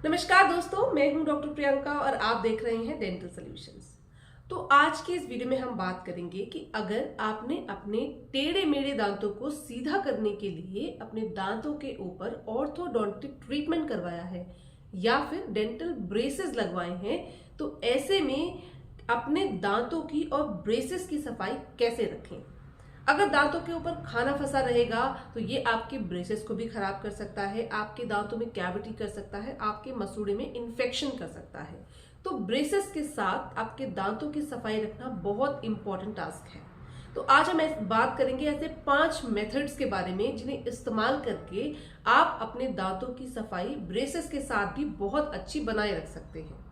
नमस्कार दोस्तों, मैं हूं डॉक्टर प्रियंका और आप देख रहे हैं डेंटल सॉल्यूशंस। तो आज के इस वीडियो में हम बात करेंगे कि अगर आपने अपने टेढ़े मेढ़े दांतों को सीधा करने के लिए अपने दांतों के ऊपर ऑर्थोडोंटिक ट्रीटमेंट करवाया है या फिर डेंटल ब्रेसेस लगवाए हैं, तो ऐसे में अपने दांतों की और ब्रेसेस की सफाई कैसे रखें। अगर दांतों के ऊपर खाना फंसा रहेगा तो ये आपके ब्रेसेस को भी खराब कर सकता है, आपके दांतों में कैविटी कर सकता है, आपके मसूड़े में इन्फेक्शन कर सकता है। तो ब्रेसेस के साथ आपके दांतों की सफाई रखना बहुत इंपॉर्टेंट टास्क है। तो आज हम बात करेंगे ऐसे 5 मेथड्स के बारे में जिन्हें इस्तेमाल करके आप अपने दांतों की सफाई ब्रेसेस के साथ भी बहुत अच्छी बनाए रख सकते हैं।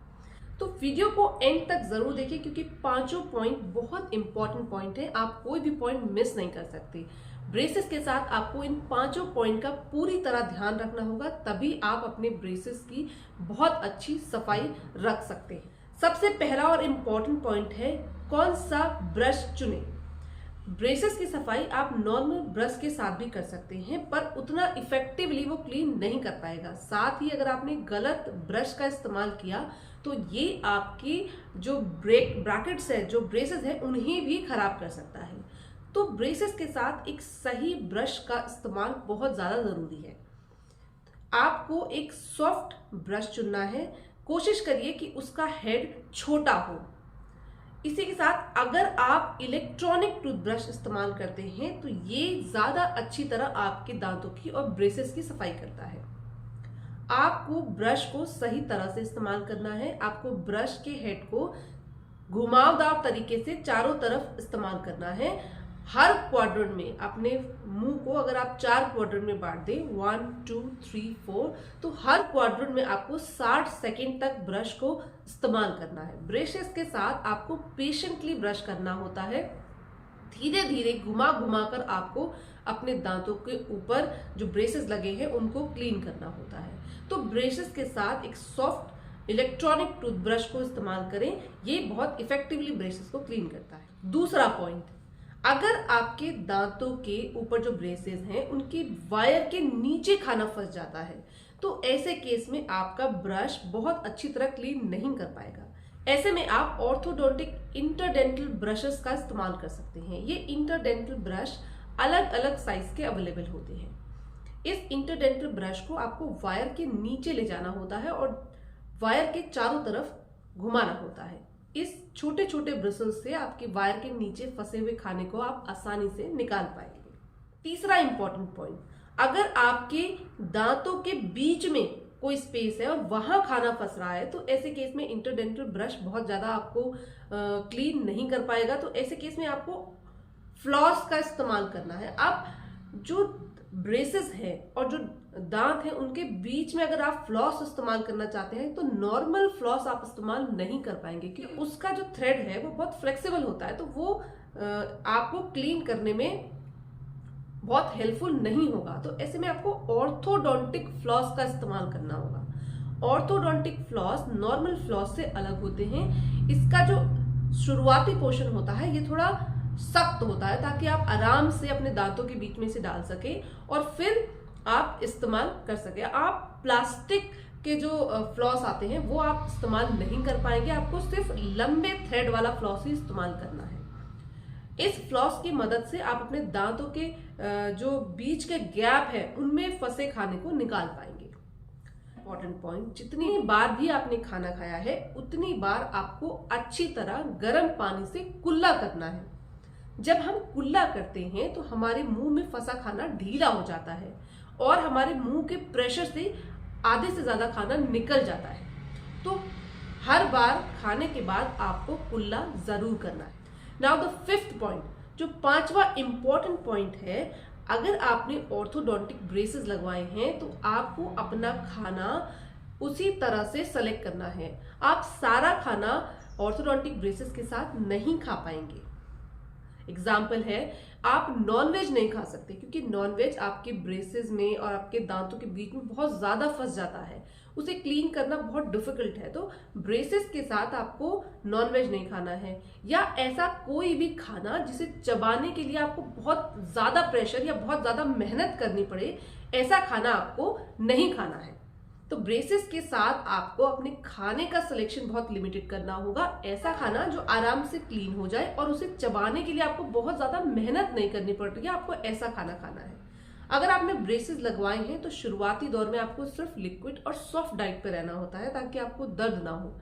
तो वीडियो को एंड तक जरूर देखें क्योंकि पांचों पॉइंट बहुत इंपॉर्टेंट पॉइंट है, आप कोई भी पॉइंट मिस नहीं कर सकते। ब्रेसेस के साथ आपको इन पांचों पॉइंट का पूरी तरह ध्यान रखना होगा, तभी आप अपने ब्रेसेस की बहुत अच्छी सफाई रख सकते हैं। सबसे पहला और इम्पॉर्टेंट पॉइंट है कौन सा ब्रश चुने। ब्रेसेस की सफाई आप नॉर्मल ब्रश के साथ भी कर सकते हैं, पर उतना इफेक्टिवली वो क्लीन नहीं कर पाएगा। साथ ही अगर आपने गलत ब्रश का इस्तेमाल किया तो ये आपकी जो ब्रैकेट्स है, जो ब्रेसेस है, उन्हें भी खराब कर सकता है। तो ब्रेसेस के साथ एक सही ब्रश का इस्तेमाल बहुत ज्यादा जरूरी है। आपको एक सॉफ्ट ब्रश चुनना है, कोशिश करिए कि उसका हेड छोटा हो। इसी के साथ अगर आप इलेक्ट्रॉनिक टूथब्रश इस्तेमाल करते हैं तो ये ज्यादा अच्छी तरह आपके दांतों की और ब्रेसेस की सफाई करता है। आपको ब्रश को सही तरह से इस्तेमाल करना है। आपको ब्रश के हेड को घुमावदार तरीके से चारों तरफ इस्तेमाल करना है। हर क्वाड्रेंट में अपने मुंह को अगर आप 4 क्वाड्रेंट में बांट दें, 1 2 3 4, तो हर क्वाड्रेंट में आपको 60 सेकेंड तक ब्रश को इस्तेमाल करना है। ब्रशेस के साथ आपको पेशेंटली ब्रश करना होता है। धीरे धीरे घुमा घुमा कर आपको अपने दांतों के ऊपर जो ब्रेसेस लगे हैं उनको क्लीन करना होता है। तो ब्रेसेस के साथ एक सॉफ्ट इलेक्ट्रॉनिक टूथब्रश को इस्तेमाल करें, ये बहुत इफेक्टिवली ब्रेसेस को क्लीन करता है। दूसरा पॉइंट, अगर आपके दांतों के ऊपर जो ब्रेसेस हैं उनकी वायर के नीचे खाना फंस जाता है तो ऐसे केस में आपका ब्रश बहुत अच्छी तरह क्लीन नहीं कर पाएगा। ऐसे में आप ऑर्थोडोंटिक इंटरडेंटल ब्रशेस का इस्तेमाल कर सकते हैं। ये इंटरडेंटल ब्रश अलग अलग साइज के अवेलेबल होते हैं। इस इंटरडेंटल ब्रश को आपको वायर के नीचे ले जाना होता है और वायर के चारों तरफ घुमाना होता है। इस छोटे छोटे ब्रिसल्स से आपके वायर के नीचे फंसे हुए खाने को आप आसानी से निकाल पाएंगे। तीसरा इंपॉर्टेंट पॉइंट, अगर आपके दांतों के बीच में कोई स्पेस है और वहां खाना फंस रहा है तो ऐसे केस में इंटरडेंटल ब्रश बहुत ज्यादा आपको क्लीन नहीं कर पाएगा। तो ऐसे केस में आपको फ्लॉस का इस्तेमाल करना है। आप जो ब्रेसेस है और जो दांत है उनके बीच में अगर आप फ्लॉस इस्तेमाल करना चाहते हैं तो नॉर्मल फ्लॉस आप इस्तेमाल नहीं कर पाएंगे क्योंकि उसका जो थ्रेड है वो बहुत फ्लेक्सिबल होता है, तो वो आपको क्लीन करने में बहुत हेल्पफुल नहीं होगा। तो ऐसे में आपको ऑर्थोडोंटिक फ्लॉस का इस्तेमाल करना होगा। ऑर्थोडोंटिक फ्लॉस नॉर्मल फ्लॉस से अलग होते हैं। इसका जो शुरुआती पोर्शन होता है ये थोड़ा सख्त होता है ताकि आप आराम से अपने दांतों के बीच में से डाल सके और फिर आप इस्तेमाल कर सके। आप प्लास्टिक के जो फ्लॉस आते हैं वो आप इस्तेमाल नहीं कर पाएंगे, आपको सिर्फ लंबे थ्रेड वाला फ्लॉस ही इस्तेमाल करना है। इस फ्लॉस की मदद से आप अपने दांतों के जो बीच के गैप है उनमें फंसे खाने को निकाल पाएंगे। इंपॉर्टेंट पॉइंट, जितनी बार भी आपने खाना खाया है उतनी बार आपको अच्छी तरह गर्म पानी से कुल्ला करना है। जब हम कुल्ला करते हैं तो हमारे मुंह में फंसा खाना ढीला हो जाता है और हमारे मुंह के प्रेशर से आधे से ज्यादा खाना निकल जाता है। तो हर बार खाने के बाद आपको कुल्ला जरूर करना है। नाउ द फिफ्थ पॉइंट, जो 5वां इंपॉर्टेंट पॉइंट है, अगर आपने ऑर्थोडोंटिक ब्रेसेस लगवाए हैं तो आपको अपना खाना उसी तरह से सेलेक्ट करना है। आप सारा खाना ऑर्थोडोंटिक ब्रेसेस के साथ नहीं खा पाएंगे। एग्जाम्पल है, आप नॉनवेज नहीं खा सकते क्योंकि नॉनवेज आपके ब्रेसेस में और आपके दांतों के बीच में बहुत ज्यादा फंस जाता है, उसे क्लीन करना बहुत डिफिकल्ट है। तो ब्रेसेस के साथ आपको नॉनवेज नहीं खाना है, या ऐसा कोई भी खाना जिसे चबाने के लिए आपको बहुत ज्यादा प्रेशर या बहुत ज्यादा मेहनत करनी पड़े, ऐसा खाना आपको नहीं खाना है। तो ब्रेसेस के साथ आपको अपने खाने का सिलेक्शन बहुत लिमिटेड करना होगा। ऐसा खाना जो आराम से क्लीन हो जाए और उसे चबाने के लिए आपको बहुत ज्यादा मेहनत नहीं करनी पड़ रही है, आपको ऐसा खाना खाना है। अगर आपने ब्रेसेस लगवाए हैं तो शुरुआती दौर में आपको सिर्फ लिक्विड और सॉफ्ट डाइट पे रहना होता है ताकि आपको दर्द ना हो।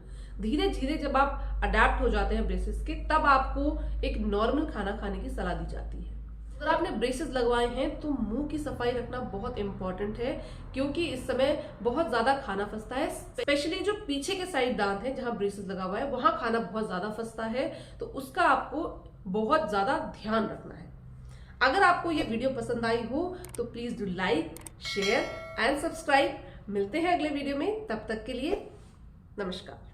धीरे धीरे जब आप अडेप्ट हो जाते हैं ब्रेसेस के, तब आपको एक नॉर्मल खाना खाने की सलाह दी जाती है। अगर आपने ब्रेसेस लगवाए हैं तो मुंह की सफाई रखना बहुत इंपॉर्टेंट है, क्योंकि इस समय बहुत ज्यादा खाना फंसता है। स्पेशली जो पीछे के साइड दांत है जहां ब्रेसेस लगा हुआ है वहां खाना बहुत ज्यादा फंसता है, तो उसका आपको बहुत ज्यादा ध्यान रखना है। अगर आपको ये वीडियो पसंद आई हो तो please do like, share and subscribe. मिलते हैं अगले वीडियो में, तब तक के लिए नमस्कार।